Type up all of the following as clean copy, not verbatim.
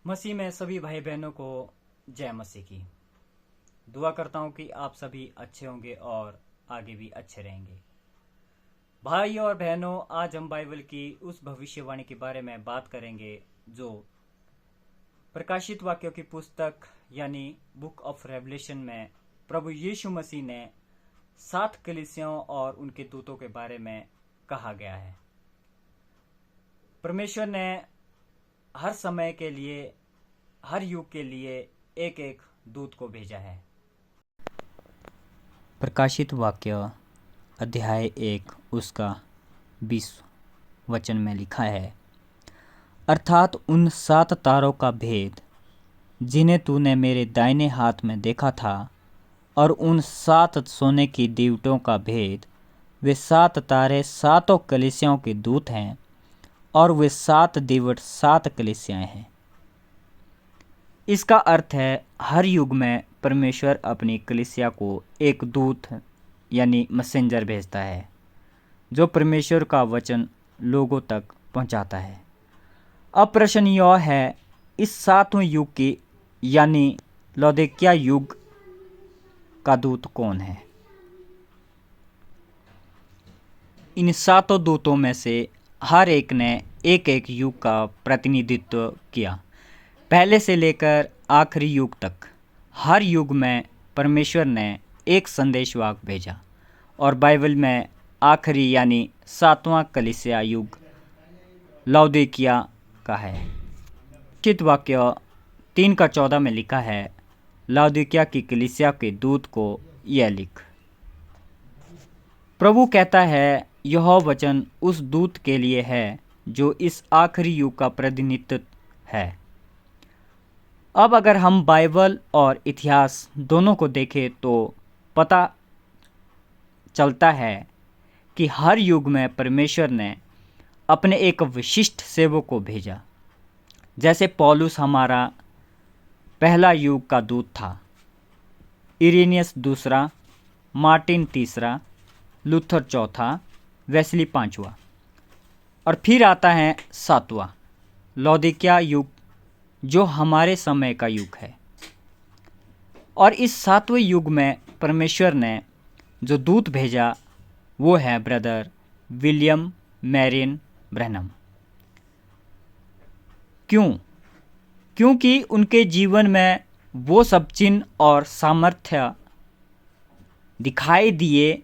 मसीह में सभी भाई बहनों को जय मसीह की। दुआ करता हूँ कि आप सभी अच्छे होंगे और आगे भी अच्छे रहेंगे। भाई और बहनों, आज हम बाइबल की उस भविष्यवाणी के बारे में बात करेंगे जो प्रकाशित वाक्यों की पुस्तक यानी बुक ऑफ रेवलेशन में प्रभु यीशु मसीह ने 7 कलीसियाओं और उनके दूतों के बारे में कहा गया है। परमेश्वर ने हर समय के लिए, हर युग के लिए एक एक दूत को भेजा है। प्रकाशित वाक्य अध्याय 1 उसका 20 वचन में लिखा है, अर्थात उन 7 तारों का भेद जिन्हें तूने मेरे दाहिने हाथ में देखा था, और उन 7 सोने की दीवटों का भेद। वे 7 तारे 7 कलीसियाओं के दूत हैं, और वे 7 दीवट 7 कलीसियाएं हैं। इसका अर्थ है हर युग में परमेश्वर अपनी कलीसिया को एक दूत यानी मैसेंजर भेजता है जो परमेश्वर का वचन लोगों तक पहुंचाता है। अब प्रश्न यह है, इस 7वें युग की यानी लौदीकिया युग का दूत कौन है? इन 7 दूतों में से हर एक ने एक एक युग का प्रतिनिधित्व किया। पहले से लेकर आखिरी युग तक हर युग में परमेश्वर ने एक संदेशवाहक भेजा, और बाइबल में आखिरी यानी 7वां कलीसिया युग लौदीकिया का है। चित वाक्य 3:14 में लिखा है, लौदीकिया की कलीसिया के दूत को यह लिख। प्रभु कहता है, यह वचन उस दूत के लिए है जो इस आखिरी युग का प्रतिनिधित्व है। अब अगर हम बाइबल और इतिहास दोनों को देखें तो पता चलता है कि हर युग में परमेश्वर ने अपने एक विशिष्ट सेवक को भेजा। जैसे पौलुस हमारा पहला युग का दूत था, इरेनियस दूसरा, मार्टिन तीसरा, लूथर चौथा, वेस्ली 5वां, और फिर आता है 7वां लौदीकिया युग जो हमारे समय का युग है। और इस 7वें युग में परमेश्वर ने जो दूत भेजा वो है ब्रदर विलियम मैरियन ब्रैनम। क्योंकि उनके जीवन में वो सब चिन्ह और सामर्थ्य दिखाई दिए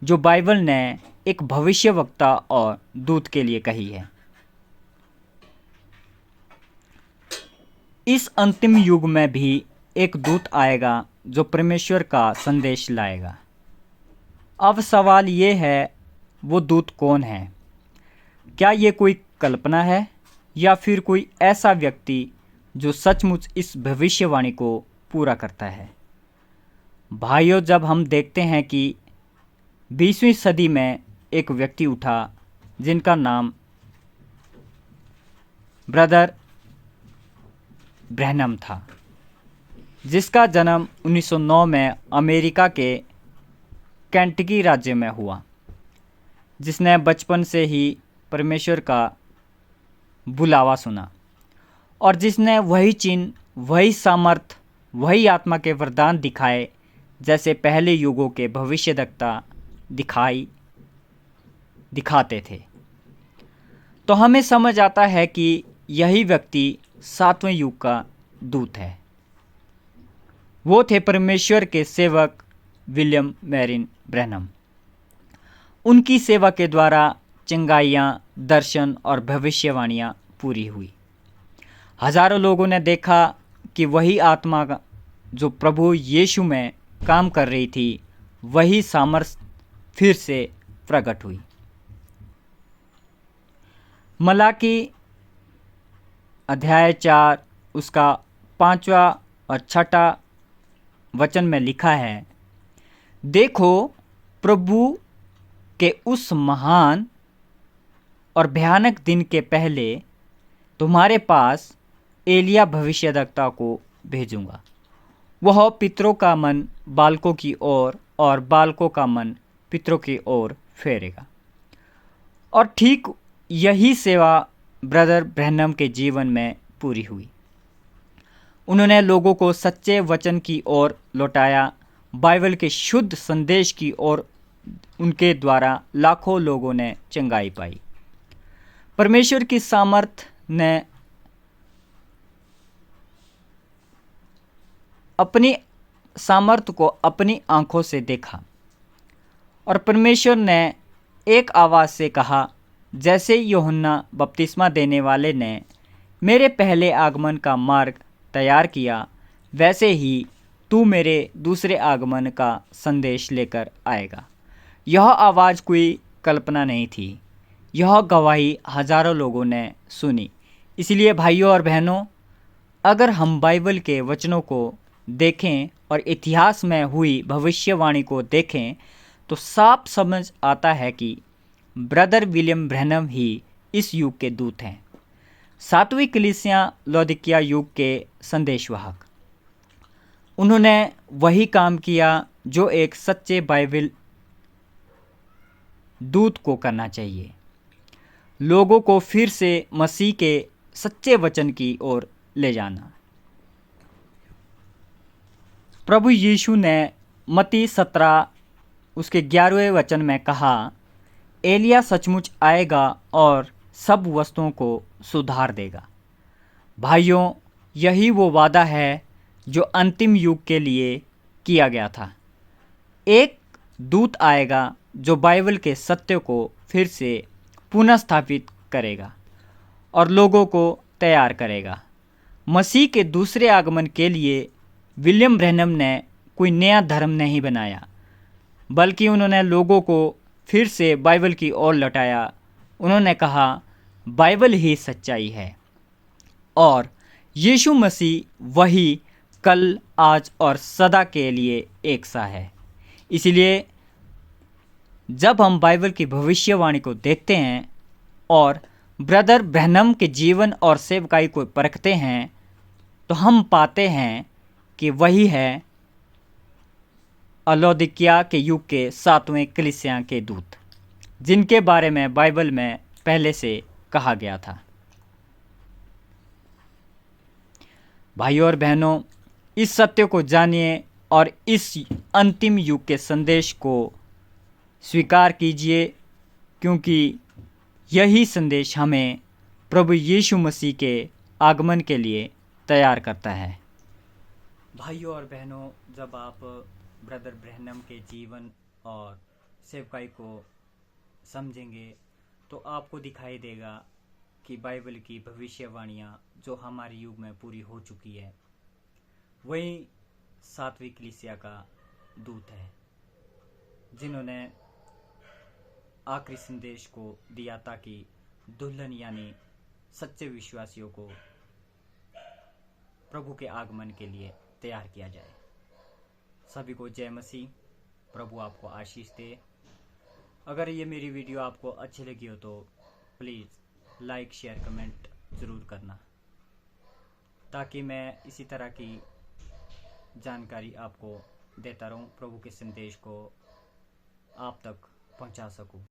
जो बाइबल ने एक भविष्यवक्ता और दूत के लिए कही है। इस अंतिम युग में भी एक दूत आएगा जो परमेश्वर का संदेश लाएगा। अब सवाल ये है, वो दूत कौन है? क्या ये कोई कल्पना है या फिर कोई ऐसा व्यक्ति जो सचमुच इस भविष्यवाणी को पूरा करता है? भाइयों, जब हम देखते हैं कि 20वीं सदी में एक व्यक्ति उठा जिनका नाम ब्रदर ब्रैनम था, जिसका जन्म 1909 में अमेरिका के केंटकी राज्य में हुआ, जिसने बचपन से ही परमेश्वर का बुलावा सुना और जिसने वही चिन्ह, वही सामर्थ, वही आत्मा के वरदान दिखाए जैसे पहले युगों के भविष्यद्वक्ता दिखाते थे। तो हमें समझ आता है कि यही व्यक्ति 7वें युग का दूत है। वो थे परमेश्वर के सेवक विलियम मैरियन ब्रैनम। उनकी सेवा के द्वारा चंगाइयाँ, दर्शन और भविष्यवाणियाँ पूरी हुई। हजारों लोगों ने देखा कि वही आत्मा जो प्रभु यीशु में काम कर रही थी, वही सामर्थ फिर से प्रकट हुई। मलाकी अध्याय 4 उसका 5वां और 6वां वचन में लिखा है, देखो, प्रभु के उस महान और भयानक दिन के पहले तुम्हारे पास एलिया भविष्यद्वक्ता को भेजूंगा। वह पितरों का मन बालकों की ओर और बालकों का मन पितरों की ओर फेरेगा। और ठीक यही सेवा ब्रदर ब्रैनम के जीवन में पूरी हुई। उन्होंने लोगों को सच्चे वचन की ओर लौटाया, बाइबल के शुद्ध संदेश की ओर। उनके द्वारा लाखों लोगों ने चंगाई पाई। परमेश्वर की सामर्थ ने अपनी सामर्थ को अपनी आंखों से देखा और परमेश्वर ने एक आवाज़ से कहा, जैसे यूहन्ना बपतिस्मा देने वाले ने मेरे पहले आगमन का मार्ग तैयार किया, वैसे ही तू मेरे दूसरे आगमन का संदेश लेकर आएगा। यह आवाज़ कोई कल्पना नहीं थी, यह गवाही हजारों लोगों ने सुनी। इसलिए भाइयों और बहनों, अगर हम बाइबल के वचनों को देखें और इतिहास में हुई भविष्यवाणी को देखें तो साफ समझ आता है कि ब्रदर विलियम ब्रैनम ही इस युग के दूत हैं, सातवीं कलीसिया लौदीकिया युग के संदेशवाहक। उन्होंने वही काम किया जो एक सच्चे बाइबल दूत को करना चाहिए, लोगों को फिर से मसीह के सच्चे वचन की ओर ले जाना। प्रभु यीशु ने मत्ती 17 उसके 11वें वचन में कहा, एलिया सचमुच आएगा और सब वस्तुओं को सुधार देगा। भाइयों, यही वो वादा है जो अंतिम युग के लिए किया गया था। एक दूत आएगा जो बाइबल के सत्य को फिर से पुनः स्थापित करेगा और लोगों को तैयार करेगा। मसीह के दूसरे आगमन के लिए विलियम ब्रैनम ने कोई नया धर्म नहीं बनाया, बल्कि उन्होंने लोगों को फिर से बाइबल की ओर लौटाया। उन्होंने कहा, बाइबल ही सच्चाई है और यीशु मसीह वही कल, आज और सदा के लिए एक सा है। इसलिए जब हम बाइबल की भविष्यवाणी को देखते हैं और ब्रदर ब्रैनम के जीवन और सेवकाई को परखते हैं तो हम पाते हैं कि वही है लौदीकिया के युग के सातवें कलीसिया के दूत, जिनके बारे में बाइबल में पहले से कहा गया था। भाइयों और बहनों, इस सत्य को जानिए और इस अंतिम युग के संदेश को स्वीकार कीजिए, क्योंकि यही संदेश हमें प्रभु यीशु मसीह के आगमन के लिए तैयार करता है। भाइयों और बहनों, जब आप ब्रदर ब्रैनम के जीवन और सेवकाई को समझेंगे तो आपको दिखाई देगा कि बाइबल की भविष्यवाणियाँ जो हमारे युग में पूरी हो चुकी है, वही सातवीं कलीसिया का दूत है, जिन्होंने आखिरी संदेश को दिया ताकि दुल्हन यानी सच्चे विश्वासियों को प्रभु के आगमन के लिए तैयार किया जाए। सभी को जय मसीह। प्रभु आपको आशीष दे। अगर ये मेरी वीडियो आपको अच्छी लगी हो तो प्लीज़ लाइक, शेयर, कमेंट ज़रूर करना, ताकि मैं इसी तरह की जानकारी आपको देता रहूं, प्रभु के संदेश को आप तक पहुंचा सकूं।